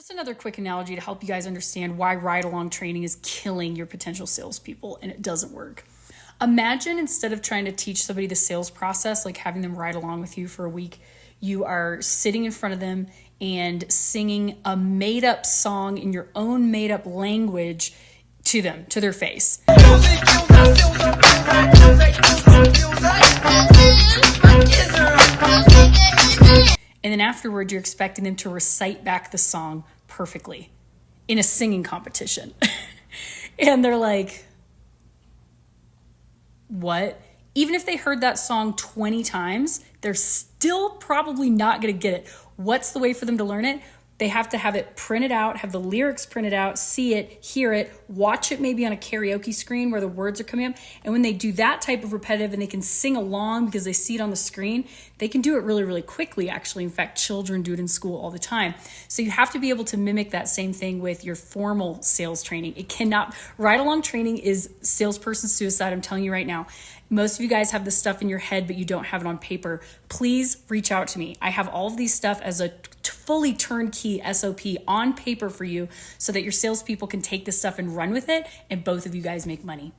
Just another quick analogy to help you guys understand why ride-along training is killing your potential salespeople and it doesn't work. Imagine instead of trying to teach somebody the sales process, like having them ride along with you for a week, you are sitting in front of them and singing a made-up song in your own made-up language to them, to their face. And then afterward, you're expecting them to recite back the song perfectly in a singing competition. And they're like, what? Even if they heard that song 20 times, they're still probably not going to get it. What's the way for them to learn it? They have to have it printed out, have the lyrics printed out, see it, hear it, watch it maybe on a karaoke screen where the words are coming up. And when they do that type of repetitive and they can sing along because they see it on the screen, they can do it really, really quickly, actually. In fact, children do it in school all the time. So you have to be able to mimic that same thing with your formal sales training. It cannot, ride-along training is salesperson suicide, I'm telling you right now. Most of you guys have this stuff in your head, but you don't have it on paper. Please reach out to me. I have all of these stuff as a fully turnkey SOP on paper for you so that your salespeople can take this stuff and run with it, and both of you guys make money.